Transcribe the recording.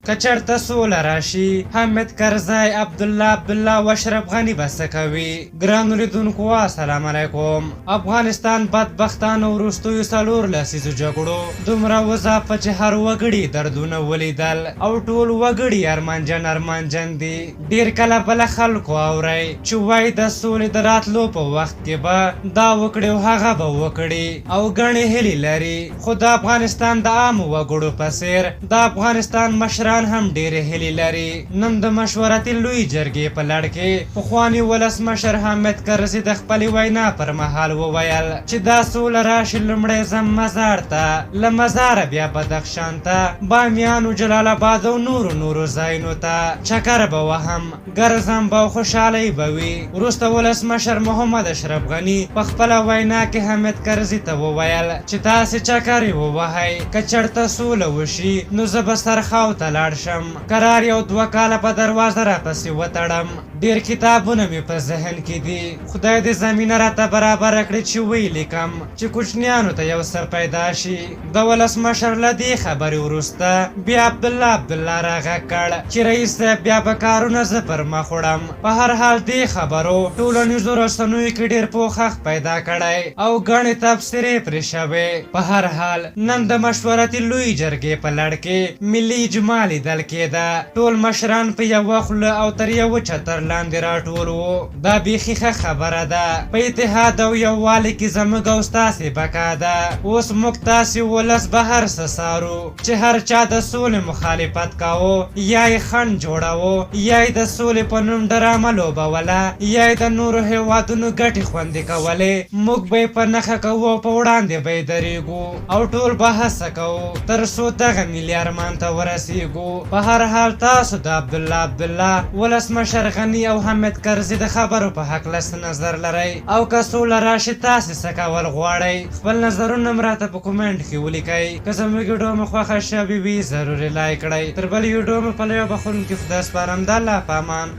که چېرته سوله راشي حامد کرزی عبدالله او اشرف غني به څه کوي؟ ګرانو لیدونکو السلام علیکم. افغانستان بدبختانه وروستیو 4 لسیزو جګړو دومره وځاپه چې هر وګړي دردونه ولیدل او ټول وګړي ارمانجن دي. ډېر کله بله خلکو اورئ چې وایي د سولې د راتلو په وخت کې به دا وکړي او هغه به وکړي او ګڼې هیلې لري. خو د افغانستان د عامو وګړو په څېر د افغانستان مشران هم ډېرې هیلې لري. نن د مشورتي لویې جرګې په لړ کې پخواني ولسمشر حامد کرزي د خپلې وینا پر مهال وویل چې دا سوله راشي لومړی ځم مزار ته، له مزاره بیا بدخشان ته، بامیانو، جلال آباد او نورو ځایونو ته چکر به وهم، ګرځم به او خوشحالۍ به وي. وروسته ولسمشر محمد اشرف غني په خپله وینا کې حامد کرزي ته وویل چې تاسې چکرې ووهئ، که چېرته سوله وشي نو زه به سرخاو ته لاړ شم، قرار یو 2 کاله په دروازه راپسې وتړم. ډېر کتابونه مې په ذهن کې دي، خدای دې زمینه راته برابره کړي چې ویې لیکم چې کوچنیانو ته یو څه پیدا شي. د ولسمشر له دې خبرې وروسته بیا عبدالله راغږ کړ چې رئیس صاحب بیا به کارونه زه پر مخ وړم. په هر حال دې خبرو ټولنیزو رسنیو کې ډېر پوښښ پیدا کړی او ګڼې تبصرې پرې شوې. په هر حال نن د مشورتي لویې جرګې په لړ کې ملي اجماع لیدل کېده. ټول مشران په یوه خوله او تر یوه چتر لاندې راټول وو. دا بیخي ښه خبره ده. په اتحاد او یووالي کې زموږ او ستاسې بقا ده. اوس موږ تاسې ولس به هر څه څارو چې هر چا د سولې مخالفت کاوه یا یې خنډ جوړاوه یا یې د سولې په نوم ډرامه لوبوله یا یې د نورو هېوادونو ګټې خوندي کولې. موږ به یې په نښه کوو او په وړاندې به یې درېږو او ټول به هڅه کوو تر څو دغه ملي ارمان ته ورسېږو. په هر حال تاسو د عبدالله ولسمشر غني او حامد کرزي د خبرو په هکله څه نظر لرئ او که سوله راشي تاسې څه کول غواړئ؟ خپل نظرونه هم راته په کومنټ کې ولیکئ. که زموږ ویډیو مو خوښه شوې وي ضروري لایک کړئ. تر بلې ویډیو مو په یو بخښونکي خدای سپارم. د الله په امان.